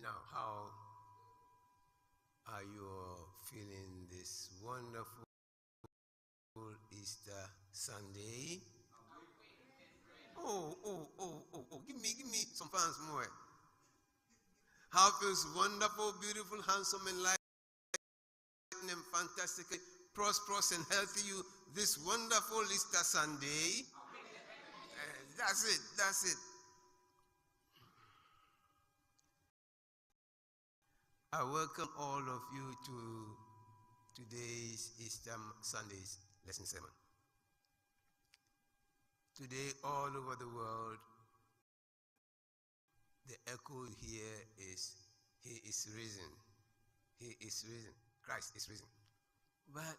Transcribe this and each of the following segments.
Now, how are you all feeling this wonderful Easter Sunday? Oh, give me some fans more. How feels wonderful, beautiful, handsome, enlightening, and fantastically prosperous and healthy you this wonderful Easter Sunday? That's it. I welcome all of you to today's Easter Sunday's lesson sermon. Today, all over the world, the echo here is, He is risen. He is risen. Christ is risen. But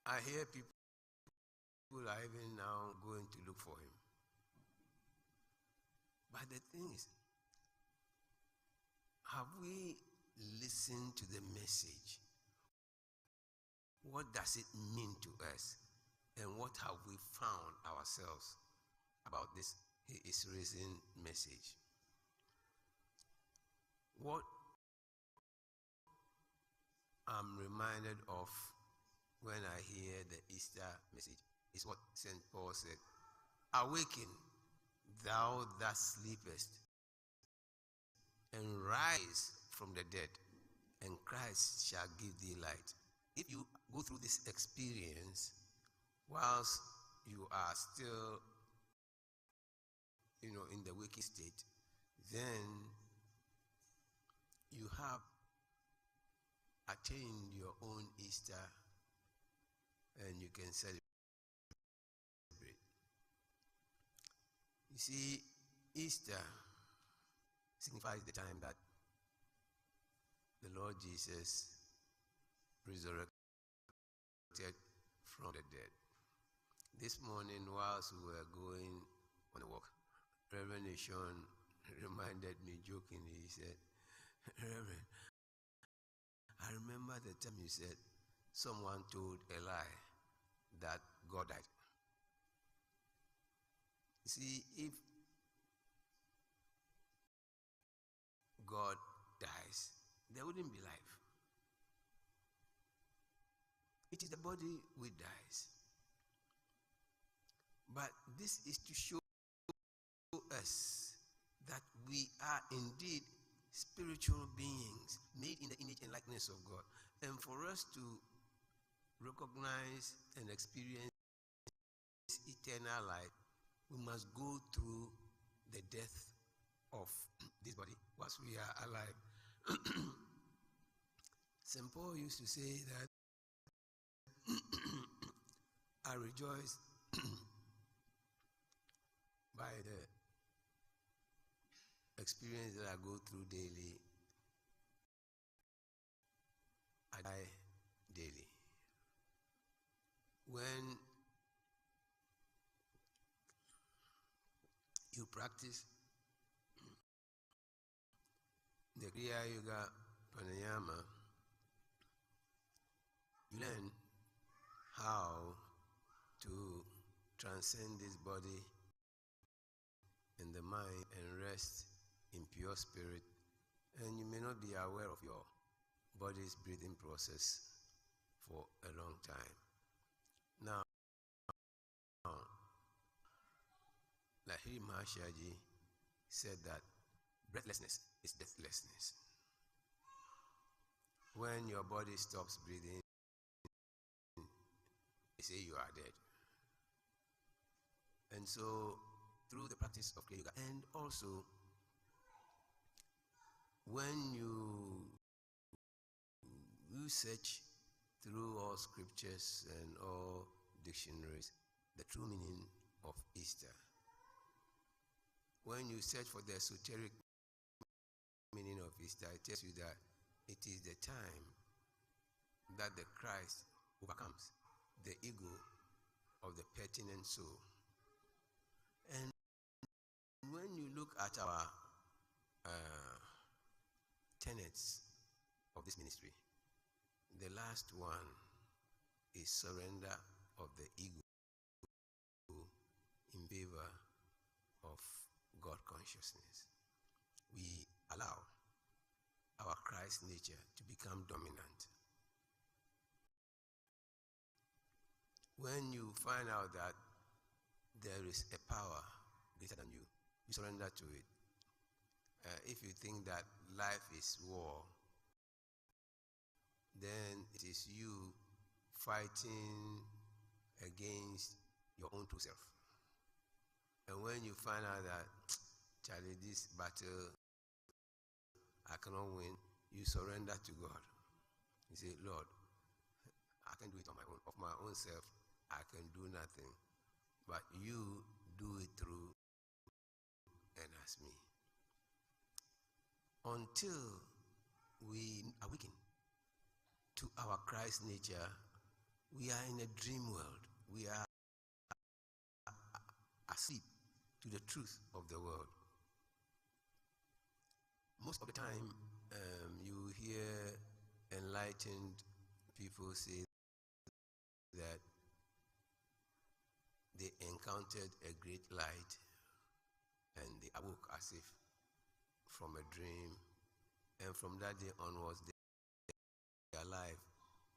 I hear people are even now going to look for Him. But the thing is, have we listened to the message? What does it mean to us? And what have we found ourselves about this He is risen message? What I'm reminded of when I hear the Easter message is what St. Paul said. Awaken, thou that sleepest, and rise from the dead, and Christ shall give thee light. If you go through this experience whilst you are still, in the waking state, then you have attained your own Easter and you can celebrate. You see, Easter signifies the time that the Lord Jesus resurrected from the dead. This morning, whilst we were going on a walk, Reverend Nishon reminded me jokingly, he said, Reverend, I remember the time you said someone told a lie that God died. You see, if God dies, there wouldn't be life. It is the body which dies. But this is to show us that we are indeed spiritual beings made in the image and likeness of God. And for us to recognize and experience eternal life, we must go through the death of this body whilst we are alive. St. Paul used to say that I rejoice by the experience that I go through daily. I die daily. When you practice the Kriya Yoga Pranayama, you learn how to transcend this body and the mind and rest in pure spirit, and you may not be aware of your body's breathing process for a long time. Now, Lahiri Mahashaji said that breathlessness is deathlessness. When your body stops breathing, they say you are dead. And so, through the practice of Kriya Yoga, and also when you search through all scriptures and all dictionaries the true meaning of Easter, when you search for the esoteric meaning of Easter, it tells you that it is the time that the Christ overcomes the ego of the pertinent soul. And when you look at our tenets of this ministry, the last one is surrender of the ego in favor of God consciousness. we allow our Christ nature to become dominant. When you find out that there is a power greater than you, you surrender to it. If you think that life is war, then it is you fighting against your own true self. And when you find out that, Charlie, this battle I cannot win, you surrender to God. You say, Lord, I can do it on my own. Of my own self, I can do nothing. But you do it through and as me. Until we awaken to our Christ nature, we are in a dream world. We are asleep to the truth of the world. Most of the time, you hear enlightened people say that they encountered a great light and they awoke as if from a dream, and from that day onwards their life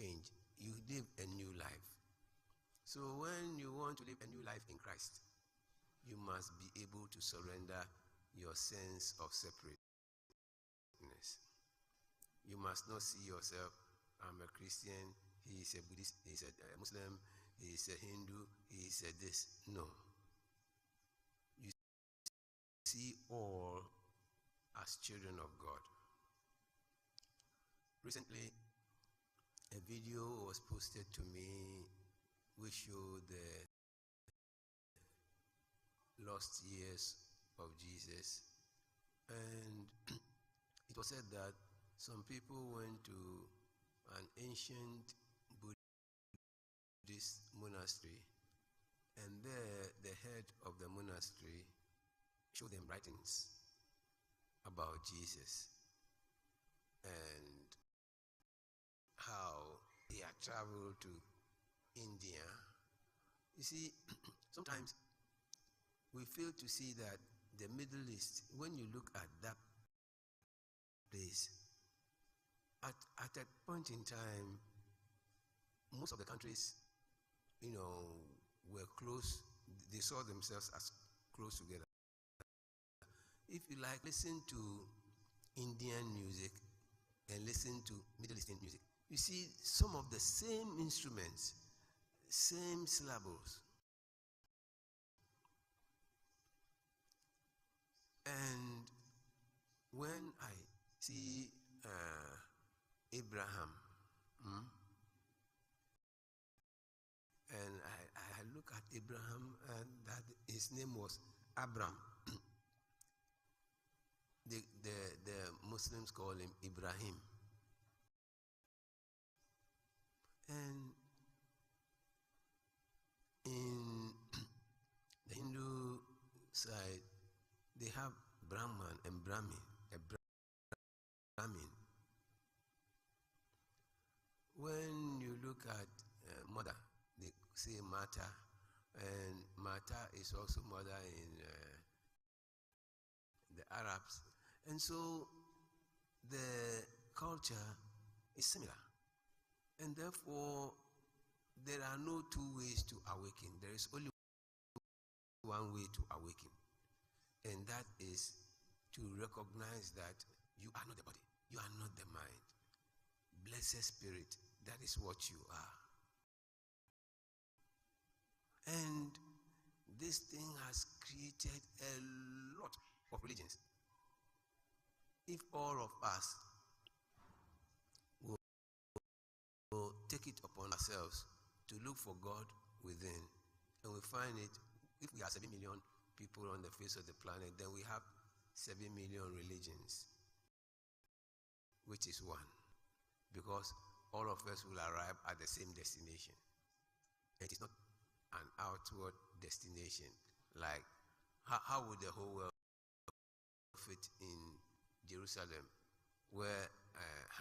changed. You live a new life. So when you want to live a new life in Christ, you must be able to surrender your sense of separateness. You must not see yourself, I'm a Christian, he is a Buddhist, he is a Muslim, he is a Hindu, he is a this. No. You see all as children of God. Recently, a video was posted to me which showed the lost years of Jesus, and it was said that some people went to an ancient Buddhist monastery, and there the head of the monastery showed them writings about Jesus and how he had traveled to India. You see, sometimes we fail to see that the Middle East, when you look at that place, at a point in time, most of the countries, were close. They saw themselves as close together. If you like, listen to Indian music and listen to Middle Eastern music, you see some of the same instruments, same syllables. And when I see Abraham, and I look at Abraham, and that his name was Abram. the Muslims call him Ibrahim. And in the Hindu side, they have Brahman and Brahmin, a Brahmin. When you look at mother, they say Mata, and Mata is also mother in the Arabs. And so the culture is similar. And therefore, there are no two ways to awaken. There is only one way to awaken. And that is to recognize that you are not the body. You are not the mind. Blessed Spirit, that is what you are. And this thing has created a lot of religions. If all of us will take it upon ourselves to look for God within, and we find it, if we are 7 million people on the face of the planet, then we have 7 million religions, which is one, because all of us will arrive at the same destination. It is not an outward destination. Like, how would the whole world fit in Jerusalem, where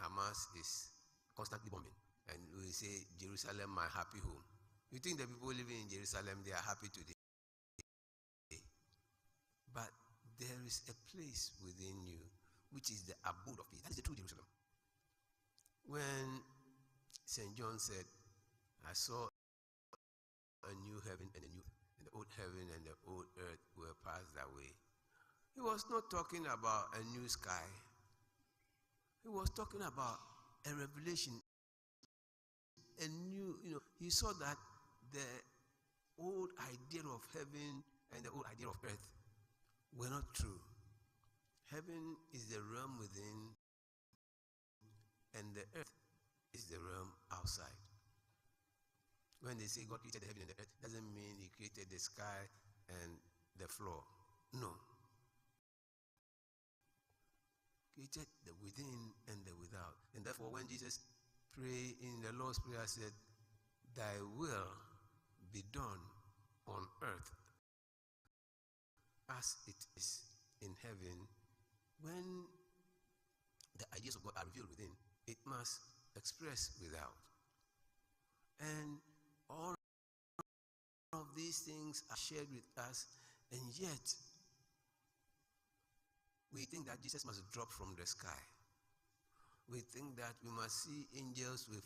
Hamas is constantly bombing, and we say, Jerusalem, my happy home? You think the people living in Jerusalem, they are happy today? But there is a place within you, which is the abode of peace. That is the true Jerusalem. When St. John said, I saw a new heaven and the old heaven and the old earth were passed away. He was not talking about a new sky. He was talking about a revelation, a new, he saw that the old idea of heaven and the old idea of earth were not true. Heaven is the realm within, and the earth is the realm outside. When they say God created the heaven and the earth, doesn't mean he created the sky and the floor. No. Created the within and the without. And therefore, when Jesus prayed in the Lord's Prayer, said, thy will be done on earth as it is in heaven. When the ideas of God are revealed within, it must express without. And all of these things are shared with us, and yet we think that Jesus must drop from the sky. We think that we must see angels with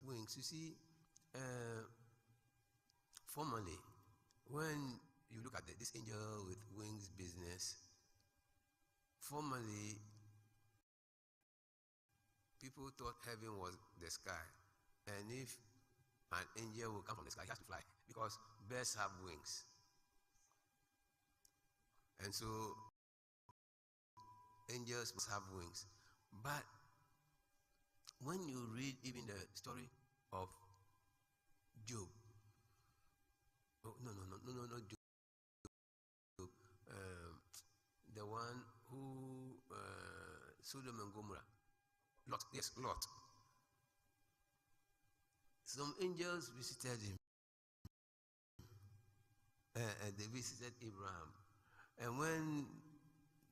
wings. You see, formerly, when you look at this angel with wings business, formerly, people thought heaven was the sky. And if an angel will come from the sky, he has to fly, because birds have wings. And so, angels must have wings. But when you read even the story of Job, not Job, the one who, Sodom and Gomorrah, Lot. Some angels visited him, and they visited Abraham. And when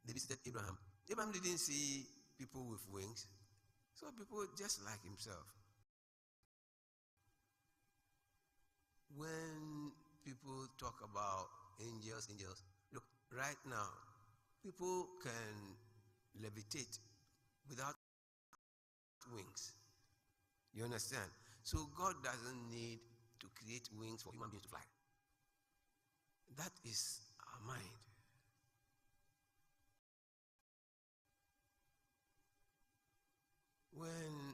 they visited Abraham didn't see people with wings, so people just like himself. When people talk about angels, look, right now, people can levitate without wings. You understand? So God doesn't need to create wings for human beings to fly. That is our mind. When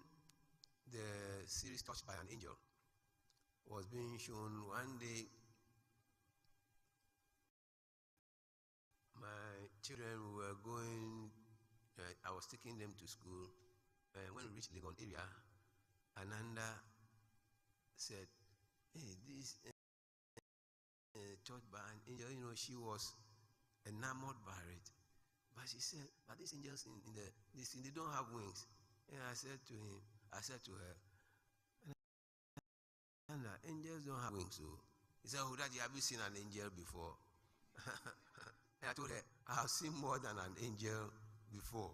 the series Touched by an Angel was being shown, one day my children were going, I was taking them to school, and when we reached Legon area, Ananda said, hey, this Touched by an Angel, she was enamored by it. But she said, but these angels they don't have wings. And I said to her, Anna, angels don't have wings. So he said, oh, Daddy, have you seen an angel before? And I told her, I have seen more than an angel before.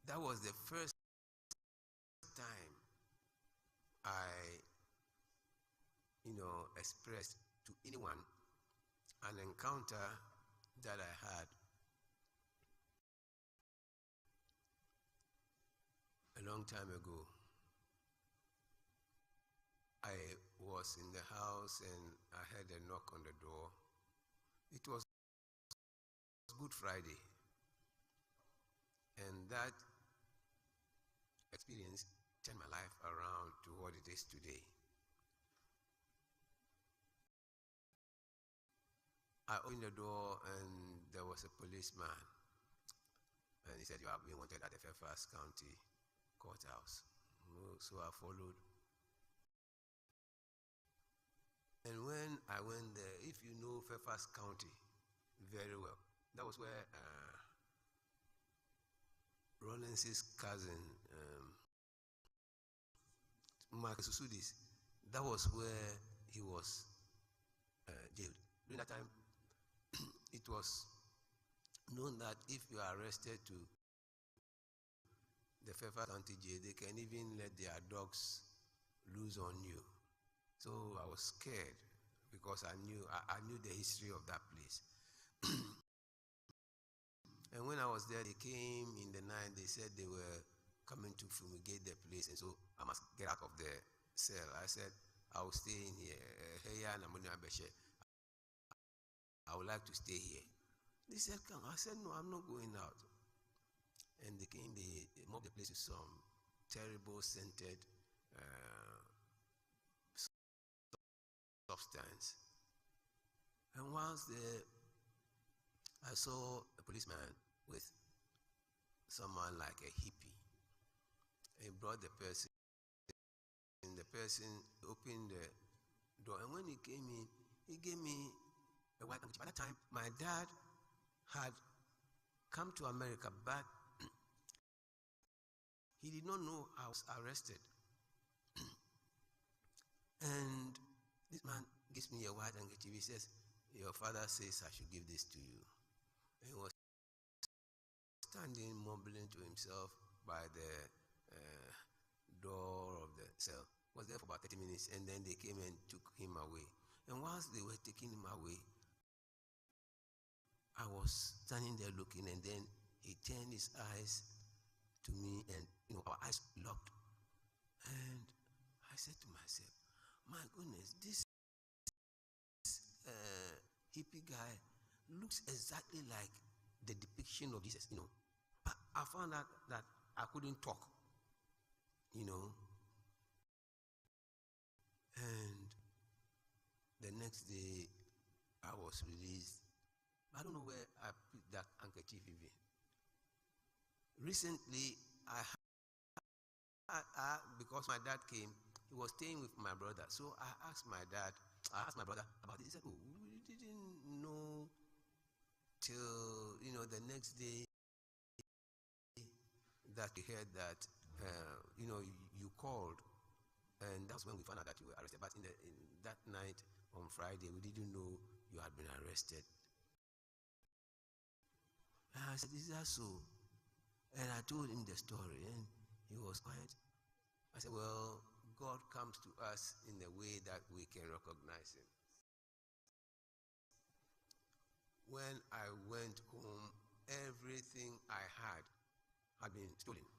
That was the first time I, expressed to anyone an encounter that I had a long time ago. I was in the house and I heard a knock on the door. It was Good Friday. And that experience turned my life around to what it is today. I opened the door and there was a policeman. And he said, you have been wanted at the Fairfax County Courthouse. So I followed. And when I went there, if you know Fairfax County very well, that was where Rawlins's cousin, Marcus Susudis, that was where he was jailed. During that time, it was known that if you are arrested to the Fairfax County jail, they can even let their dogs loose on you. So I was scared because I knew the history of that place. And when I was there, they came in the night. They said they were coming to fumigate the place, and so I must get out of the cell. I said, I will stay in here. I would like to stay here. They said, come. I said, no, I'm not going out. And they came, they mobbed the place with some terrible scented substance. And whilst there, I saw a policeman with someone like a hippie. He brought the person, and the person opened the door. And when he came in, he gave me a white handkerchief. By that time, my dad had come to America, but he did not know I was arrested. And this man gives me a white handkerchief. He says, your father says I should give this to you. And he was standing mumbling to himself by the door of the cell. Was there for about 30 minutes, and then they came and took him away. And whilst they were taking him away, I was standing there looking, and then he turned his eyes to me, and our eyes locked. And I said to myself, my goodness, this hippie guy looks exactly like the depiction of Jesus, But I found out that I couldn't talk, And the next day, I was released. I don't know where I put that handkerchief even. Recently, because my dad came, he was staying with my brother. So I asked my brother about it. He said, oh, we didn't know till, the next day that we heard that, you called. And that's when we found out that you were arrested. But in that night on Friday, we didn't know you had been arrested. And I said, is that so? And I told him the story, and he was quiet. I said, well, God comes to us in a way that we can recognize him. When I went home, everything I had been stolen.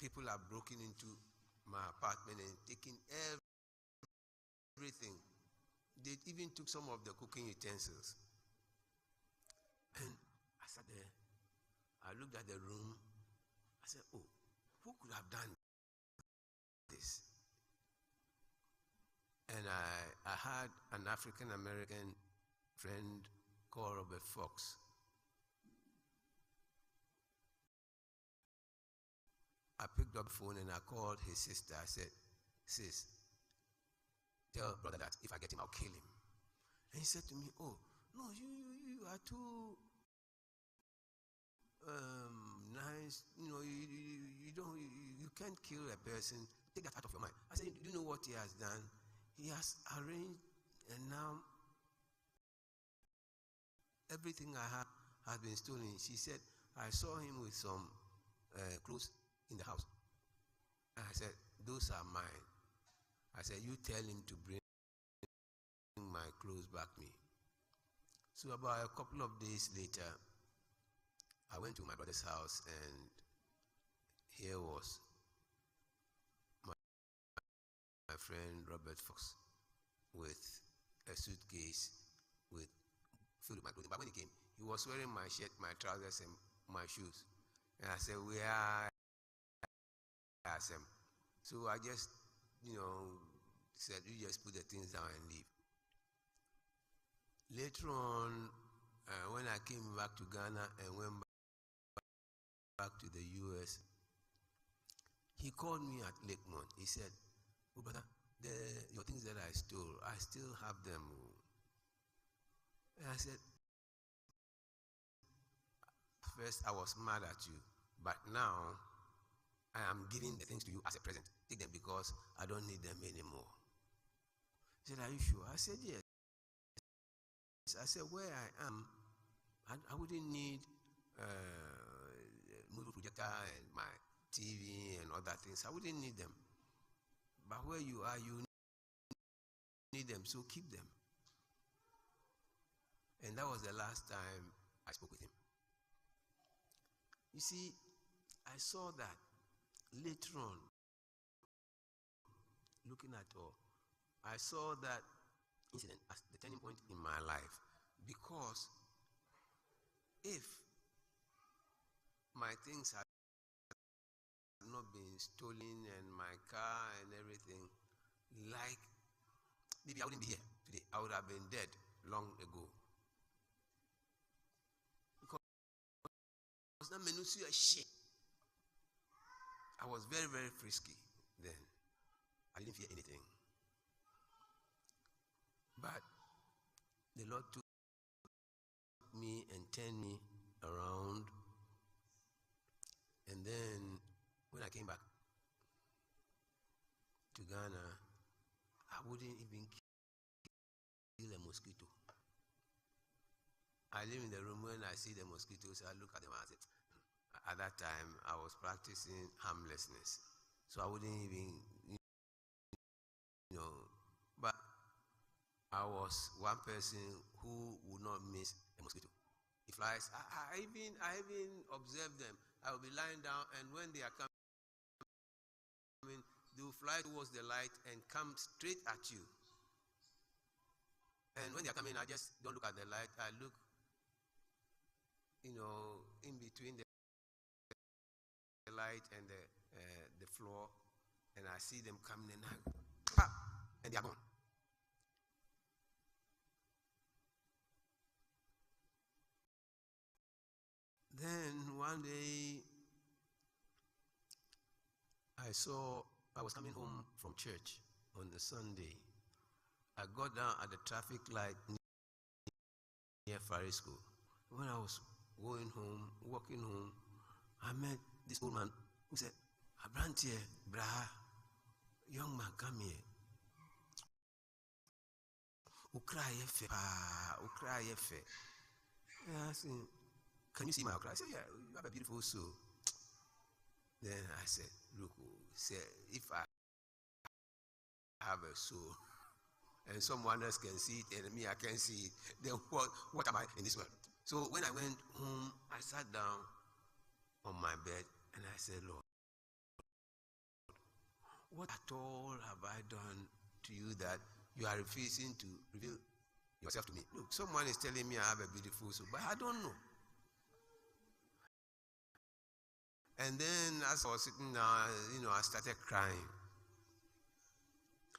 People have broken into my apartment and taken everything. They even took some of the cooking utensils. And I sat there. I looked at the room. I said, oh, who could have done this? And I had an African-American friend called Robert Fox. I picked up the phone and I called his sister. I said, sis, tell brother that if I get him, I'll kill him. And he said to me, oh, no, you are too nice. You can't kill a person. Take that out of your mind. I said, do you know what he has done? He has arranged, and now everything I have has been stolen. She said, I saw him with some clothes in the house. And I said, those are mine. I said, you tell him to bring my clothes back me. So about a couple of days later, I went to my brother's house, and here was my friend Robert Fox with a suitcase filled with my clothing. But when he came, he was wearing my shirt, my trousers, and my shoes. And I said, where are them? So I just, said, you just put the things down and leave. Later on, when I came back to Ghana and went back to the US, he called me at Lakemont. He said, oh, brother, your things that I stole, I still have them. And I said, first I was mad at you, but now I am giving the things to you as a present. Take them because I don't need them anymore. He said, are you sure? I said, yes. I said, where I am, I wouldn't need movie projector and my TV and other things. I wouldn't need them. But where you are, you need them, so keep them. And that was the last time I spoke with him. You see, I saw that later on, looking at all, I saw that incident as the turning point in my life, because if my things had not been stolen and my car and everything, like maybe I wouldn't be here today. I would have been dead long ago. Because I was very, very frisky then. I didn't fear anything. But the Lord took me and turned me around. And then when I came back to Ghana, I wouldn't even kill a mosquito. I live in the room. When I see the mosquitoes, I look at them and I say, at that time, I was practicing harmlessness. So I wouldn't even, but I was one person who would not miss a mosquito. It flies. I even observe them. I will be lying down, and when they are coming, they will fly towards the light and come straight at you. And when they are coming, I just don't look at the light. I look, in between the light and the floor, and I see them coming, and and they are gone. Then one day, I was coming home from church on the Sunday. I got down at the traffic light near Farisco. When I was walking home, I met this old man who said, "Abrantie, brah, young man, come here. Ukra yefe. I asked him, "Can you see my okra?" I said, "Yeah, you have a beautiful soul." Then I said, "Look, if I have a soul and someone else can see it and me I can't see it, then what am I in this world?" So when I went home, I sat down on my bed and I said, "Lord, what at all have I done to you that you are refusing to reveal yourself to me? Look, someone is telling me I have a beautiful soul, but I don't know." And then as I was sitting down, I started crying.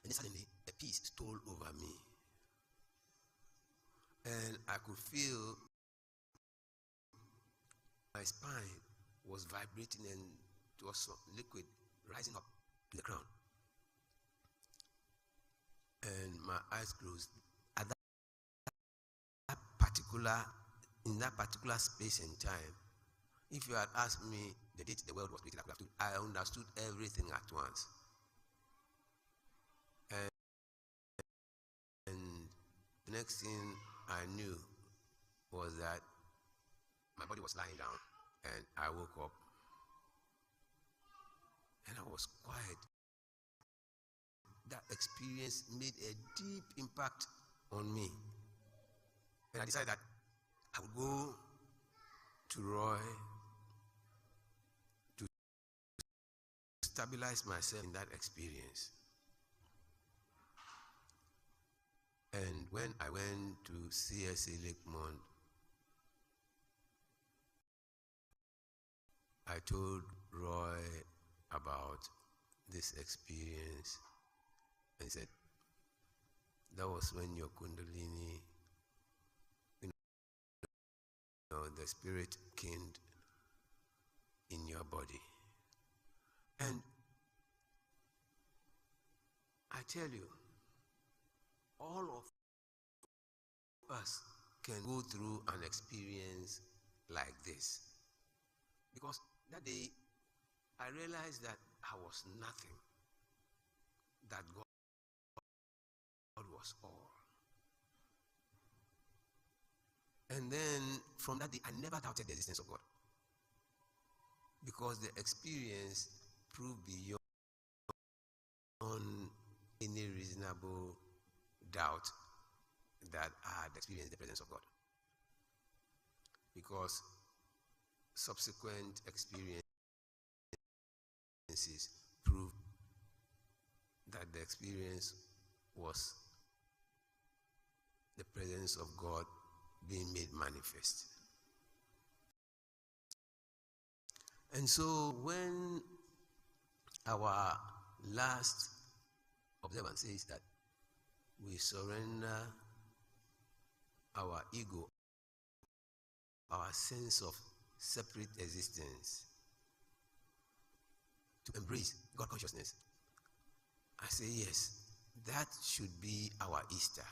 And suddenly, a peace stole over me. And I could feel my spine was vibrating, and it was some liquid rising up to the ground. And my eyes closed. In that particular space and time, if you had asked me the date the world was created, I understood everything at once. And the next thing I knew was that my body was lying down, and I woke up, and I was quiet. That experience made a deep impact on me. And I decided that I would go to Roy to stabilize myself in that experience. And when I went to CSA Lakemont, I told Roy about this experience, and he said, "That was when your Kundalini, the spirit kindled in your body." And I tell you, all of us can go through an experience like this. Because that day, I realized that I was nothing, that God was all. And then from that day, I never doubted the existence of God, because the experience proved beyond any reasonable doubt that I had experienced the presence of God. Because subsequent experiences prove that the experience was the presence of God being made manifest. And so when our last observance says that we surrender our ego, our sense of separate existence, to embrace God consciousness, I say yes, that should be our Easter.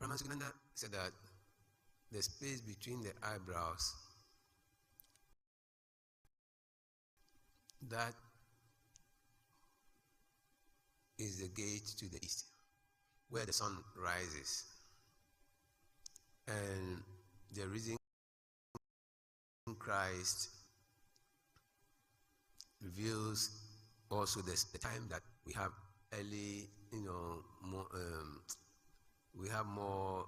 Brahmananda said that the space between the eyebrows, that is the gate to the east, where the sun rises. And the reason Christ reveals also the time that we have early, more, we have more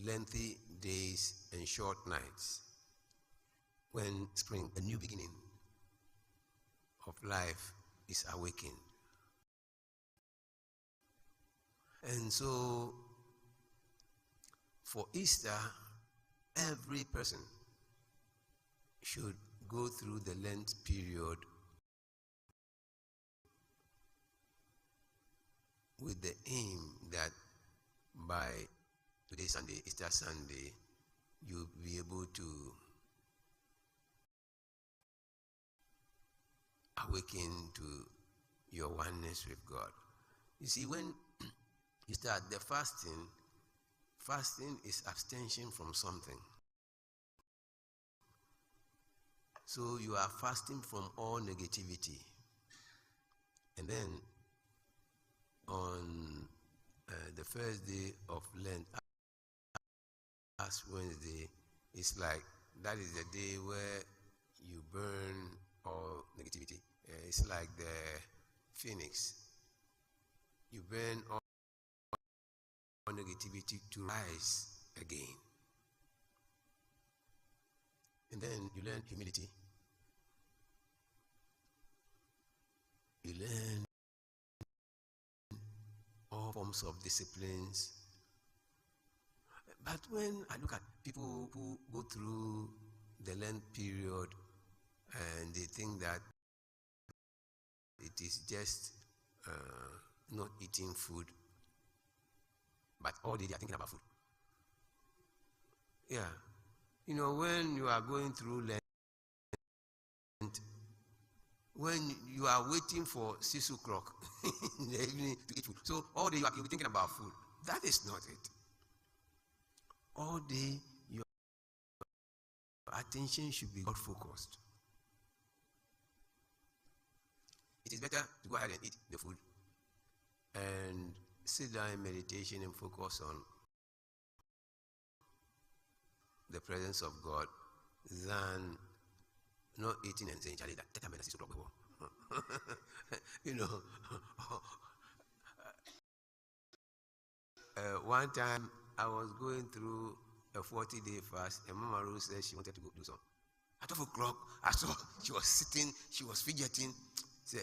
lengthy days and short nights. When spring, a new beginning of life, is awakened. And so, for Easter, every person should go through the Lent period with the aim that by today Sunday, Easter Sunday, you'll be able to awaken to your oneness with God. You see, when you start the fasting is abstention from something. So you are fasting from all negativity. And then on the first day of Lent, Ash Wednesday, it's like that is the day where you burn all negativity. It's like the phoenix. You burn all negativity to rise again. And then you learn humility. You learn all forms of disciplines. But when I look at people who go through the Lent period and they think that it is just not eating food, but all day they are thinking about food. Yeah. When you are going through Lent, when you are waiting for 6 o'clock in the evening to eat food, so all day you'll be thinking about food. That is not it. All day your attention should be God-focused. It is better to go ahead and eat the food and sit down in meditation and focus on the presence of God than not eating and saying, Charlie, that is so trouble. One time I was going through a 40-day fast, and Mama Rose said she wanted to go do something. At 12 o'clock, I saw she was sitting, she was fidgeting. Say,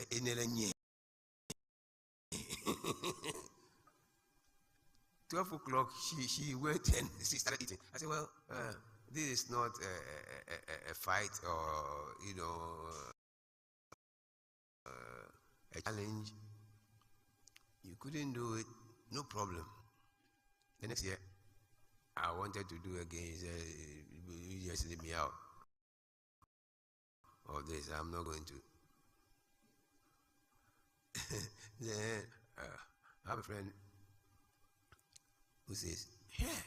12 o'clock, she went and she started eating. I said, well, this is not a fight or, a challenge. You couldn't do it, no problem. The next year, I wanted to do again. He said, you just leave me out of this. I'm not going to. Then I have a friend who says, yeah,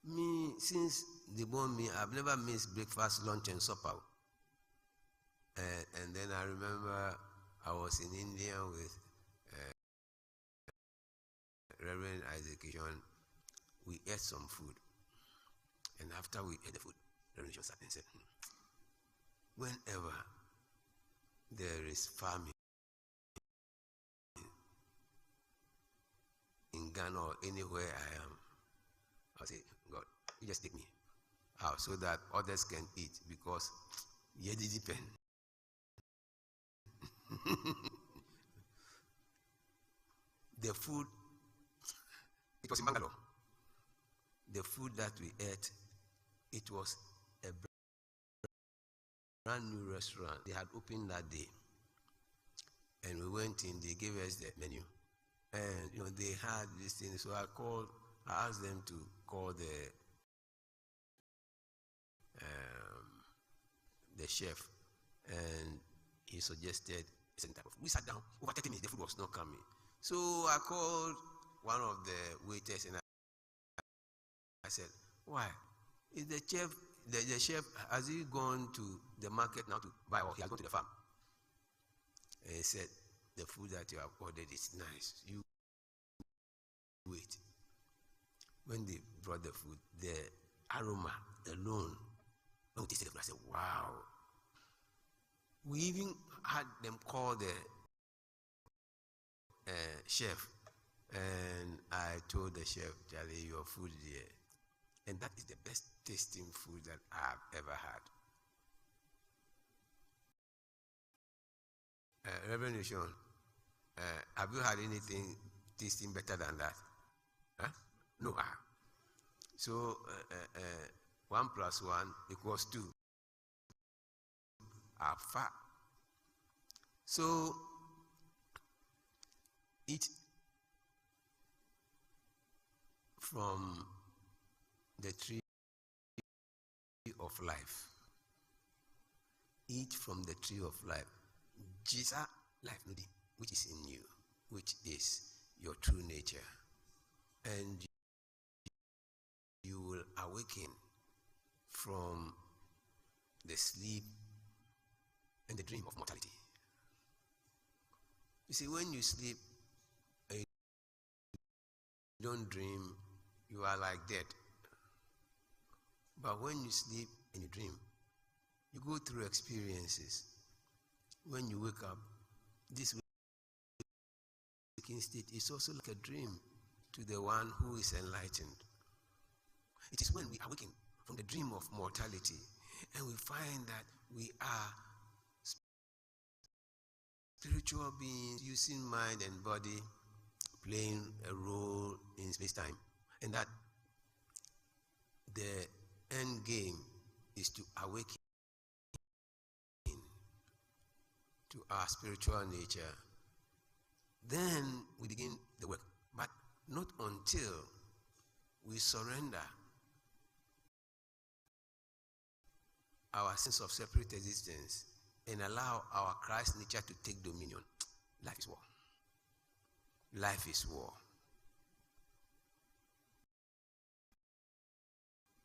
me, since they born me, I've never missed breakfast, lunch, and supper. And then I remember I was in India with Reverend Isaac John. We ate some food. And after we ate the food, Reverend John sat and said, whenever there is famine in Ghana or anywhere I am, I'll say, God, you just take me out so that others can eat, because yeah, it depends. The food, it was in Bangalore. The food that we ate, it was a brand new restaurant. They had opened that day. And we went in, they gave us the menu. And they had this thing. So I asked them to call the chef, and he suggested a certain type of food. We sat down, over 30 minutes, the food was not coming. So I called one of the waiters and I said, why? Is the chef, has he gone to the market now to buy, or he has gone to the farm? And he said, the food that you have ordered is nice. You wait. When they brought the food, the aroma alone, when we tasted the food, I said, wow. We even had them call the chef, and I told the chef, Charlie, your food here. And that is the best tasting food that I've ever had. Reverend Sean, have you had anything tasting better than that? Huh? No. So 1 + 1 = 2. Far. So eat from the tree of life. Eat from the tree of life. Jesus life, which is in you, which is your true nature. And you will awaken from the sleep and the dream of mortality. You see, when you sleep and you don't dream, you are like dead. But when you sleep and you dream, you go through experiences. When you wake up, this waking state is also like a dream to the one who is enlightened. It is when we awaken from the dream of mortality and we find that we are spiritual beings using mind and body, playing a role in space-time, and that the end game is to awaken to our spiritual nature. Then we begin the work, but not until we surrender our sense of separate existence and allow our Christ nature to take dominion. Life is war. Life is war.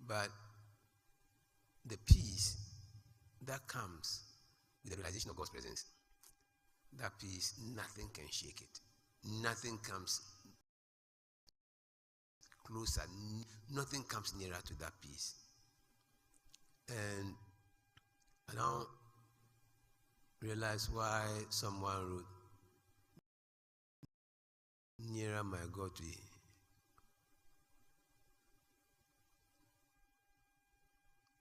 But the peace that comes with the realization of God's presence, that peace, nothing can shake it. Nothing comes closer. Nothing comes nearer to that peace. And I now realize why someone wrote, nearer my God to thee.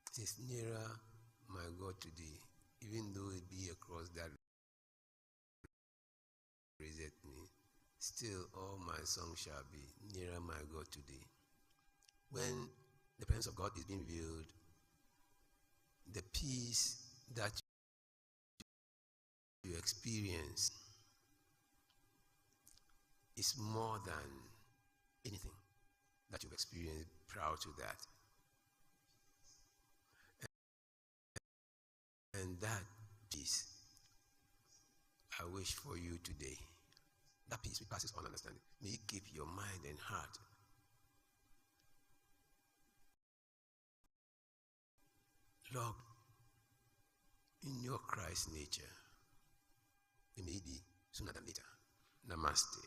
It says, nearer my God to thee, even though it be a cross that raiseth me, still all my song shall be nearer my God to thee. When the presence of God is being revealed, the peace that you experience is more than anything that you've experienced prior to that. And that peace, I wish for you today, that peace which passes all understanding, may it keep your mind and heart locked in your Christ nature. It may be sooner than later. Namaste.